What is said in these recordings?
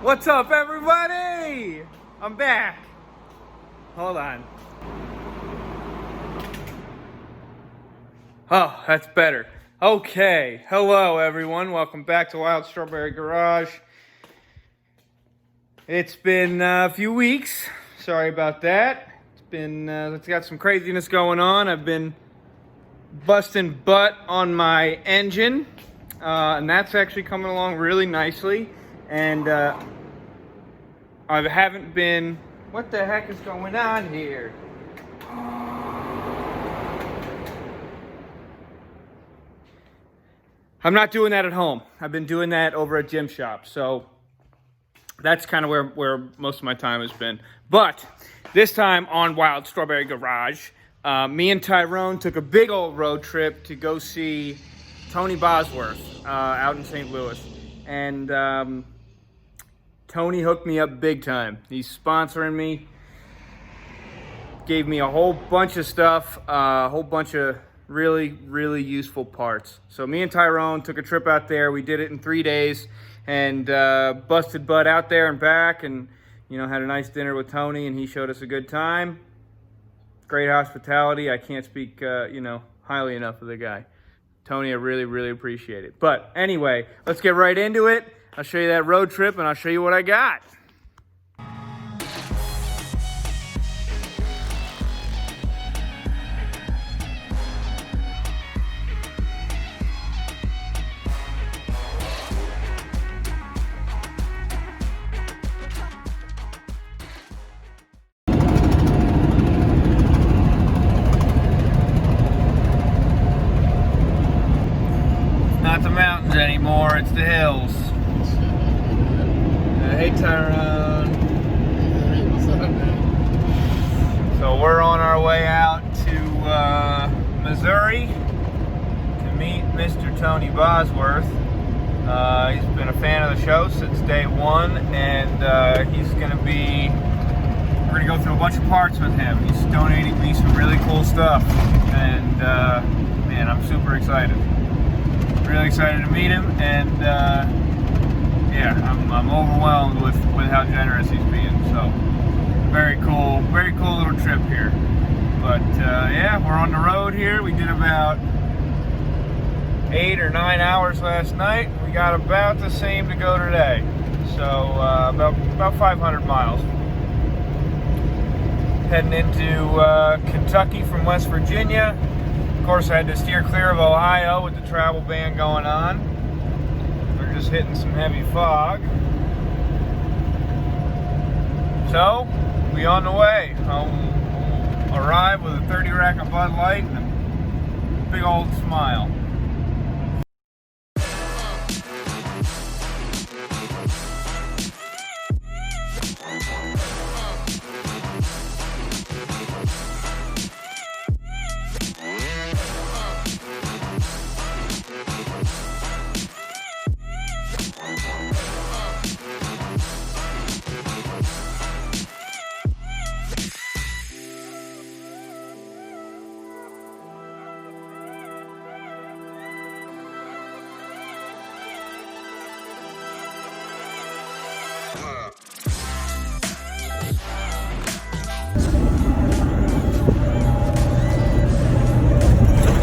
What's up, everybody? I'm back. Hold on. Oh, that's better. Okay. Hello, everyone. Welcome back to Wild Strawberry Garage. It's been a few weeks. Sorry about that. It's got some craziness going on. I've been busting butt on my engine, and that's actually coming along really nicely. And I haven't been. What the heck is going on here? I'm not doing that at home. I've been doing that over at Gym Shop. So that's kind of where most of my time has been. But this time on Wild Strawberry Garage, me and Tyrone took a big old road trip to go see Tony Bosworth out in St. Louis. And Tony hooked me up big time. He's sponsoring me. Gave me a whole bunch of stuff, a whole bunch of really, really useful parts. So me and Tyrone took a trip out there. We did it in 3 days and busted butt out there and back, and had a nice dinner with Tony, and he showed us a good time. Great hospitality. I can't speak highly enough of the guy. Tony, I really, really appreciate it. But anyway, let's get right into it. I'll show you that road trip, and I'll show you what I got. Not the mountains anymore, it's the hills. Hey Tyrone. Hey, what's up, man? So we're on our way out to Missouri to meet Mr. Tony Bosworth. He's been a fan of the show since day one, and we're gonna go through a bunch of parts with him. He's donating me some really cool stuff, and man, I'm super excited. Really excited to meet him, and I'm overwhelmed with how generous he's being. So very cool little trip here. But we're on the road here. We did about 8 or 9 hours last night. We got about the same to go today. So about 500 miles. Heading into Kentucky from West Virginia. Of course, I had to steer clear of Ohio with the travel ban going on. We're just hitting some heavy fog. So, we on the way. I'll arrive with a 30 rack of Bud Light and a big old smile.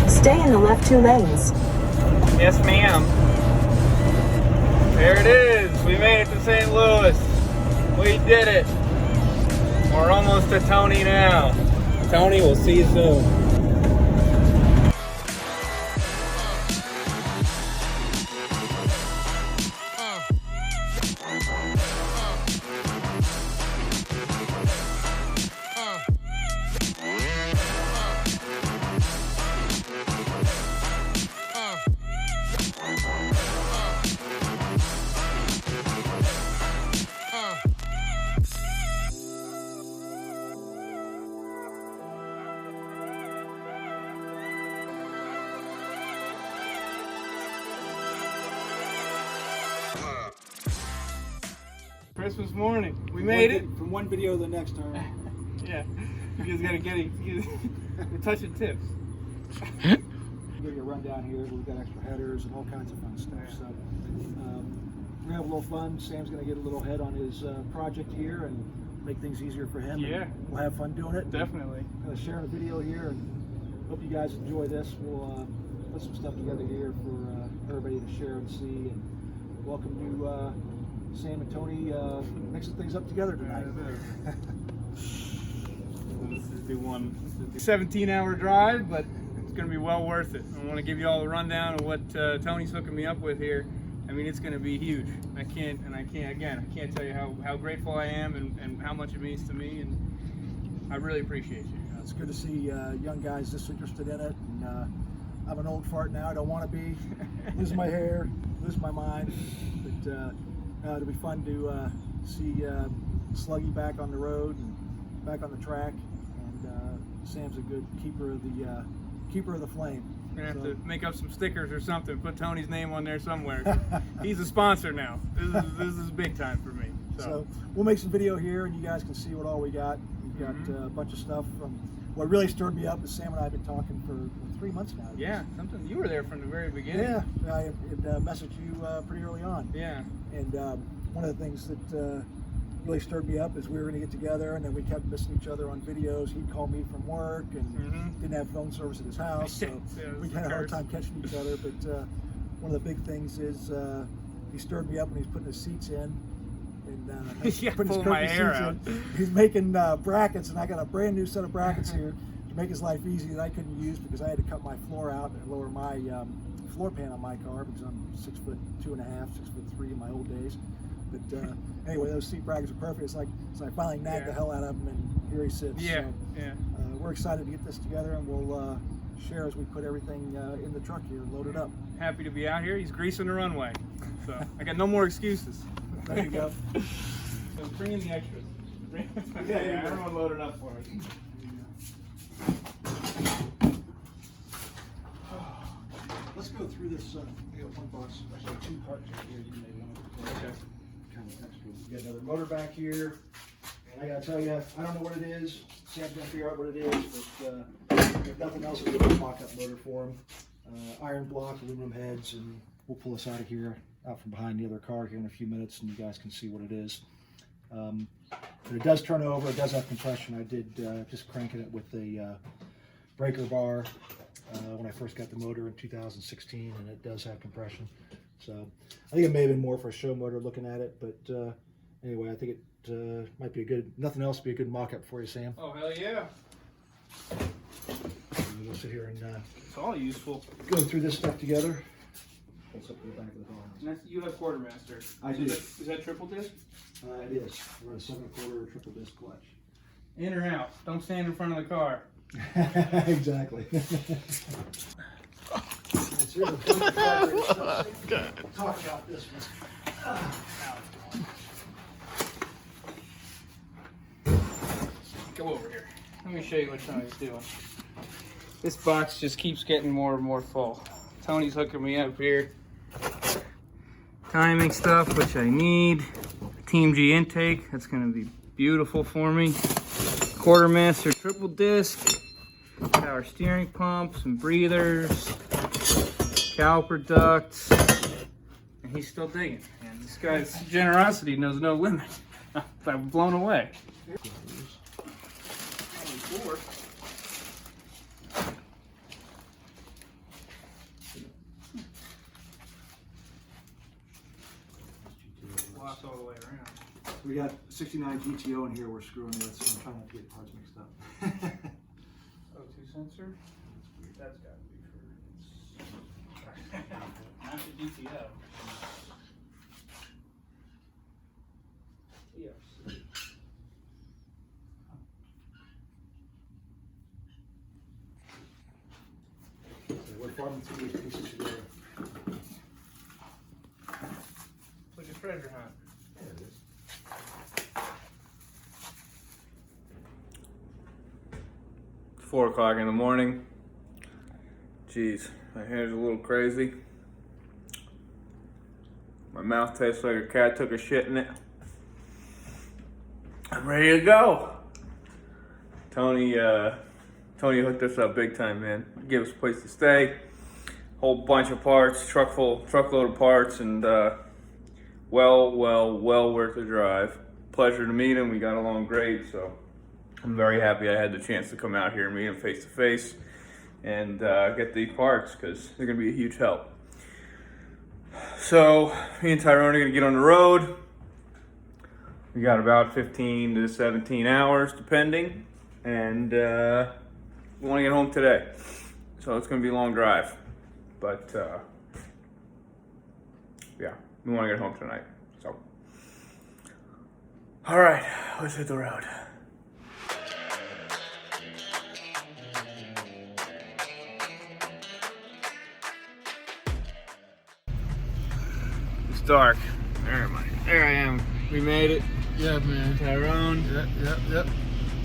Stay in the left 2 lanes. Yes, ma'am. There it is. We made it to St. Louis. We did it. We're almost to Tony now. Tony, we'll see you soon. Christmas morning. We made it. From one video to the next, all right? Yeah. You guys gotta get it. We're touching tips. We'll give you a rundown here. We've got extra headers and all kinds of fun stuff. So we're gonna have a little fun. Sam's gonna get a little head on his project here and make things easier for him. Yeah. And we'll have fun doing it. Definitely. Gonna share a video here, and hope you guys enjoy this. We'll put some stuff together here for everybody to share and see. And welcome to Sam and Tony mixing things up together tonight. This is the 17-hour drive, but it's going to be well worth it. I want to give you all a rundown of what Tony's hooking me up with here. I mean, it's going to be huge. I can't tell you how grateful I am and how much it means to me, and I really appreciate you. It's good to see young guys this interested in it. And, I'm an old fart now. I don't want to be. Lose my hair, lose my mind. But it'll be fun to see SLUGGIE back on the road and back on the track. And Sam's a good keeper of the flame. We're gonna have to make up some stickers or something. Put Tony's name on there somewhere. He's a sponsor now. This is big time for me. So we'll make some video here, and you guys can see what all we got. We've got a bunch of stuff from. What really stirred me up is Sam and I have been talking for 3 months now. Yeah, something. You were there from the very beginning. Yeah, I had messaged you pretty early on. Yeah. And one of the things that really stirred me up is we were going to get together, and then we kept missing each other on videos. He'd call me from work and didn't have phone service at his house, so we had a hard time catching each other. But one of the big things is he stirred me up when he's putting his seats in. And pull my hair out. He's making brackets, and I got a brand new set of brackets here to make his life easy that I couldn't use because I had to cut my floor out and lower my floor pan on my car because I'm 6'2.5", 6'3" in my old days. But anyway, those seat brackets are perfect. So I finally nagged the hell out of him, and here he sits. Yeah, so, we're excited to get this together, and we'll share as we put everything in the truck here and load it up. Happy to be out here. He's greasing the runway, so I got no more excuses. There you go. So bring in the extras. Yeah, everyone load it up for us. Let's go through this. We got one box, actually 2 parts here. You may want to kind of extra. We got another motor back here, and I gotta tell you, I don't know what it is. Sam's gonna figure out what it is, but if nothing else, we'll do a mock-up motor for him. Iron block, aluminum heads, and we'll pull this out of here, out from behind the other car here in a few minutes, and you guys can see what it is. But it does turn over. It does have compression. I did just cranking it with a breaker bar when I first got the motor in 2016, and it does have compression. So I think it may have been more for a show motor looking at it, but anyway, I think it might be a good, nothing else, be a good mock-up for you, Sam. Oh, hell yeah. We'll sit here and It's all useful. go through this stuff together. What's up to the back of the car? You have quartermaster. I do. Is that triple disc? It is. We're a 7/4 triple disc clutch. In or out? Don't stand in front of the car. Exactly. Talk about this one. Go over here. Let me show you what Tony's doing. This box just keeps getting more and more full. Tony's hooking me up here. Timing stuff, which I need. Team G intake, that's gonna be beautiful for me. Quartermaster triple disc. Power steering pump, some breathers. Caliper ducts. And he's still digging. And this guy's generosity knows no limit. I'm blown away. Locked all the way around. We got 69 GTO in here we're screwing with, so I'm trying not to get parts mixed up. O2 sensor? That's got to be for... Not the GTO. Yes. So we're farming through these pieces together. It's like a treasure hunt. Yeah, it is. It's 4 o'clock in the morning. Jeez, my hair's a little crazy. My mouth tastes like a cat took a shit in it. I'm ready to go. Tony hooked us up big time, man. Give us a place to stay. Whole bunch of parts, truckload of parts, and well worth the drive. Pleasure to meet him. We got along great, so I'm very happy I had the chance to come out here and meet him face to face and get these parts because they're going to be a huge help. So me and Tyrone are going to get on the road. We got about 15 to 17 hours depending, and we want to get home today. So it's going to be a long drive, but yeah, we want to get home tonight. So, all right, let's hit the road. It's dark. There I am. We made it. Yeah, man. Tyrone. Yep.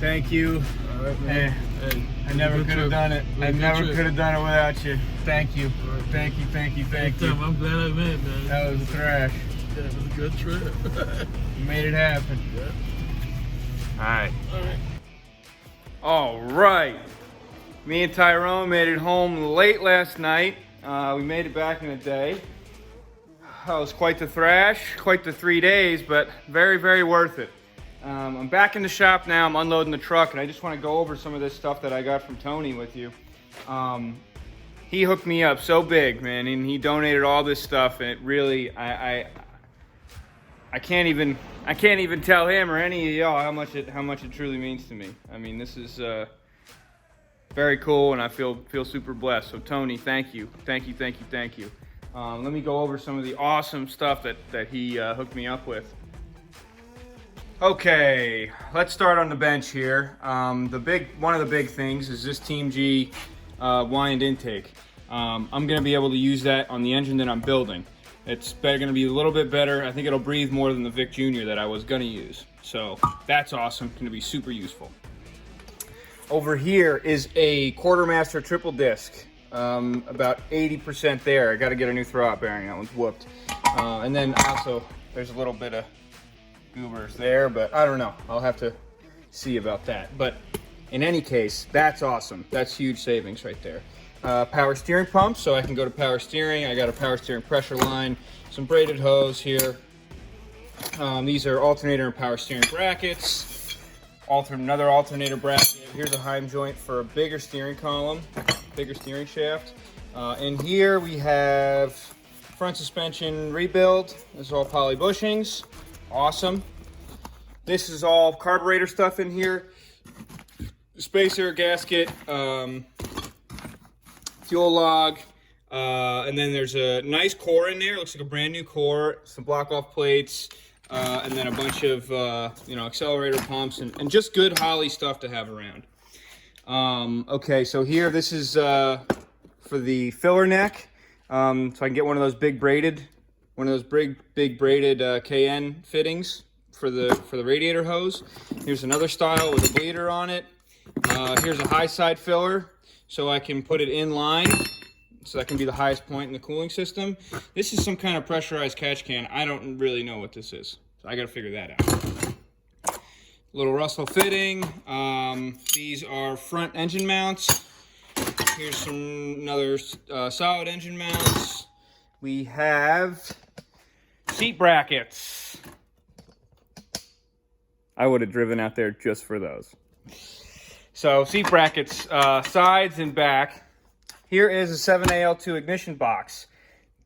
Thank you. All right, man. Hey, I never could have done it. I never could have done it without you. Thank you. Right. Thank you. Anytime. I'm glad I made it, man. That was a thrash. Yeah, it was a good trip. You made it happen. Yeah. All right. Me and Tyrone made it home late last night. We made it back in a day. That was quite the thrash, quite the 3 days, but very, very worth it. I'm back in the shop now. I'm unloading the truck, and I just want to go over some of this stuff that I got from Tony with you. He hooked me up so big, man, and he donated all this stuff, and it really, I can't even tell him or any of y'all how much it truly means to me. I mean, this is very cool, and I feel super blessed. So Tony, thank you. Let me go over some of the awesome stuff that he hooked me up with. Okay, let's start on the bench here. One of the big things is this Team G wind intake. I'm going to be able to use that on the engine that I'm building. It's going to be a little bit better. I think it'll breathe more than the Vic Jr. that I was going to use. So that's awesome. Going to be super useful. Over here is a Quartermaster triple disc. About 80% there. I got to get a new throwout bearing. That one's whooped. And then also there's a little bit of goobers there, but I don't know. I'll have to see about that. But in any case, that's awesome. That's huge savings right there. Power steering pump, so I can go to power steering. I got a power steering pressure line, some braided hose here. These are alternator and power steering brackets. Another alternator bracket. Here's a Heim joint for a bigger steering column, bigger steering shaft. In here we have front suspension rebuild. This is all poly bushings. Awesome. This is all carburetor stuff in here. Spacer, gasket, fuel log, and then there's a nice core in there. Looks like a brand new core, some block off plates, and then a bunch of accelerator pumps and just good Holley stuff to have around. Okay, so here this is for the filler neck, so I can get one of those big braided KN fittings for the radiator hose. Here's another style with a bleeder on it. Here's a high side filler, so I can put it in line, so that can be the highest point in the cooling system. This is some kind of pressurized catch can. I don't really know what this is, so I got to figure that out. Little Russell fitting. These are front engine mounts. Here's another solid engine mounts. We have seat brackets. I would have driven out there just for those. So seat brackets, sides and back. Here is a 7AL2 ignition box.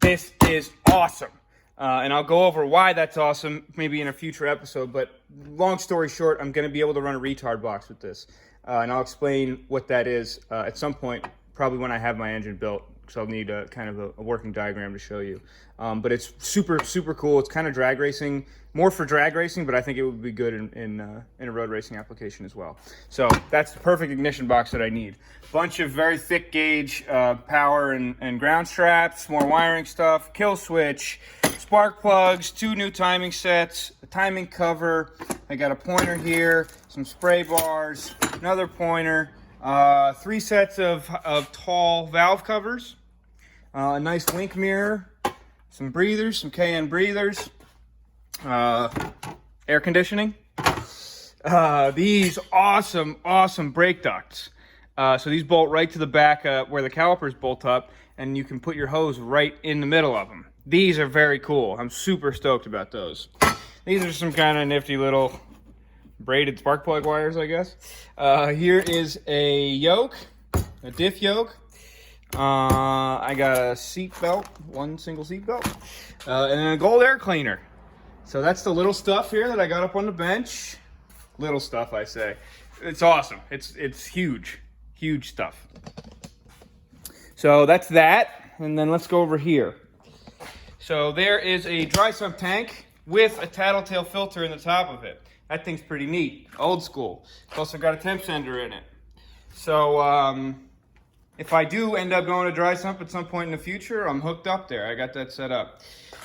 This is awesome. And I'll go over why that's awesome maybe in a future episode, but long story short, I'm going to be able to run a retard box with this. And I'll explain what that is at some point, probably when I have my engine built, because I'll need a kind of a working diagram to show you. But it's super, super cool. It's kind of drag racing, more for drag racing, but I think it would be good in a road racing application as well. So that's the perfect ignition box that I need. Bunch of very thick gauge power and ground straps, more wiring stuff, kill switch, spark plugs, 2 new timing sets, a timing cover. I got a pointer here, some spray bars, another pointer, 3 sets of tall valve covers, a nice link mirror, some breathers, some KN breathers, air conditioning. These awesome brake ducts. So these bolt right to the back where the calipers bolt up, and you can put your hose right in the middle of them. These are very cool. I'm super stoked about those. These are some kind of nifty little braided spark plug wires, I guess. Here is a yoke, a diff yoke. I got a seat belt, one single seat belt, and then a gold air cleaner. So that's the little stuff here that I got up on the bench. Little stuff, I say. It's awesome. It's huge, huge stuff. So that's that, and then let's go over here. So there is a dry sump tank with a tattletale filter in the top of it. That thing's pretty neat, old school. It's also got a temp sender in it. So if I do end up going to dry sump at some point in the future, I'm hooked up there. I got that set up.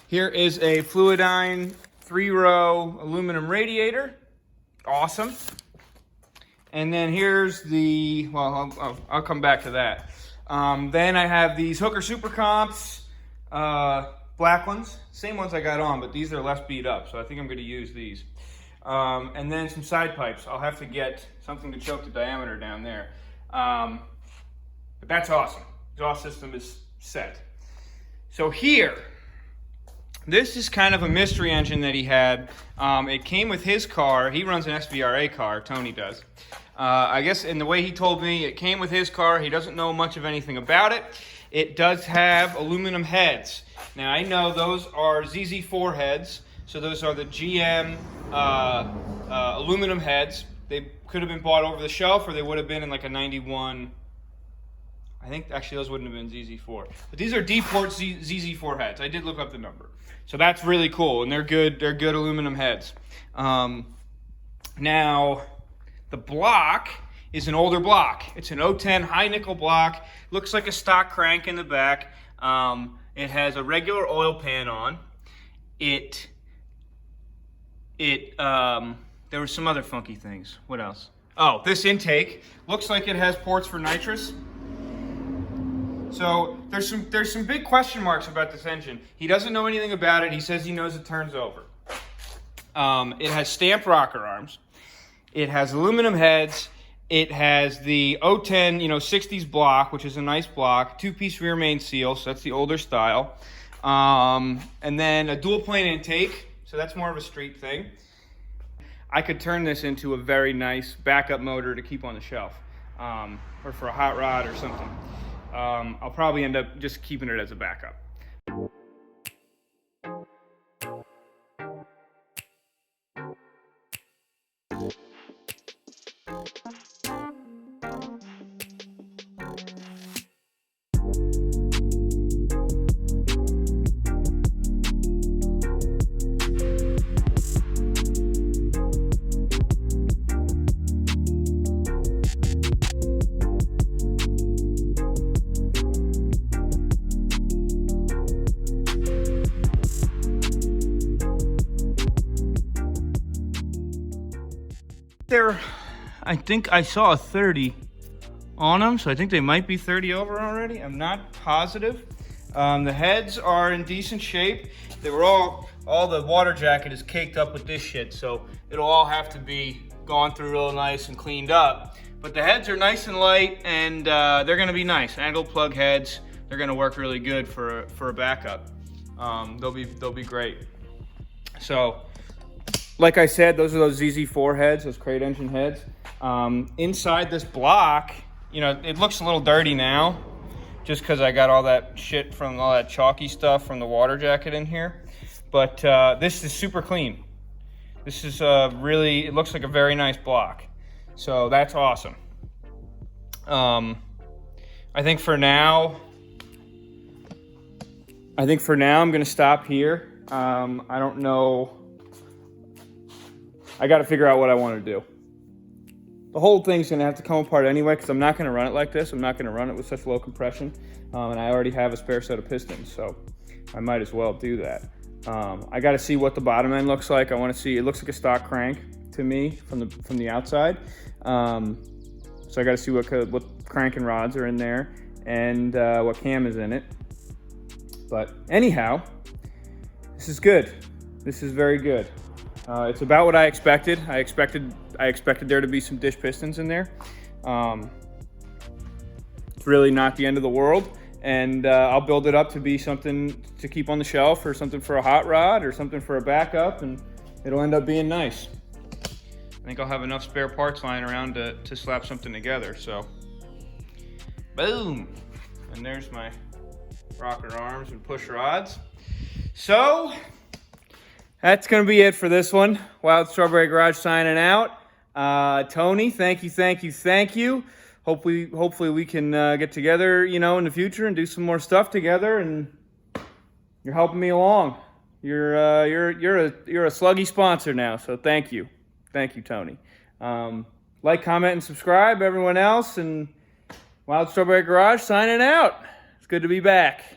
Here is a Fluidyne 3-row aluminum radiator. Awesome. And then here's the, well, I'll come back to that. Then I have these Hooker Super Comps, black ones. Same ones I got on, but these are less beat up, so I think I'm going to use these. And then some side pipes. I'll have to get something to choke the diameter down there. But that's awesome. Exhaust system is set. So here, this is kind of a mystery engine that he had. It came with his car. He runs an SVRA car, Tony does. I guess in the way he told me, it came with his car. He doesn't know much of anything about it. It does have aluminum heads. Now I know those are ZZ4 heads. So those are the GM aluminum heads. They could have been bought over the shelf, or they would have been in like a 91. I think actually those wouldn't have been ZZ4. But these are D-Port ZZ4 heads. I did look up the number. So that's really cool, and they're good aluminum heads. Now, the block is an older block. It's an 010 high nickel block. Looks like a stock crank in the back. It has a regular oil pan on. There were some other funky things. What else? Oh, this intake looks like it has ports for nitrous. So there's some big question marks about this engine. He doesn't know anything about it. He says he knows it turns over. It has stamped rocker arms. It has aluminum heads. It has the 010, 60s block, which is a nice block. 2-piece rear main seal, so that's the older style. And then a dual plane intake, so that's more of a street thing. I could turn this into a very nice backup motor to keep on the shelf, or for a hot rod or something. I'll probably end up just keeping it as a backup. I think I saw a 30 on them, so I think they might be 30 over already. I'm not positive. The heads are in decent shape. They were all the water jacket is caked up with this shit, so it'll all have to be gone through real nice and cleaned up. But the heads are nice and light, and they're gonna be nice. Angle plug heads. They're gonna work really good for a backup. They'll be great. So, like I said, those are those ZZ4 heads, those crate engine heads. Inside this block, it looks a little dirty now, just because I got all that shit from all that chalky stuff from the water jacket in here. But this is super clean. This is it looks like a very nice block. So that's awesome. I think for now I'm gonna stop here. I don't know. I got to figure out what I want to do. The whole thing's going to have to come apart anyway, because I'm not going to run it like this. I'm not going to run it with such low compression. And I already have a spare set of pistons, so I might as well do that. I got to see what the bottom end looks like. I want to see, it looks like a stock crank to me from the outside. So I got to see what crank and rods are in there and what cam is in it. But anyhow, this is good. This is very good. It's about what I expected. I expected there to be some dish pistons in there. It's really not the end of the world. and I'll build it up to be something to keep on the shelf, or something for a hot rod, or something for a backup, and it'll end up being nice. I think I'll have enough spare parts lying around to slap something together. So, boom, and there's my rocker arms and push rods. So that's gonna be it for this one. Wild Strawberry Garage signing out. Tony, thank you. Hopefully we can get together, in the future and do some more stuff together. And you're helping me along. You're a SLUGGIE sponsor now, so thank you, Tony. Like, comment, and subscribe, everyone else. And Wild Strawberry Garage signing out. It's good to be back.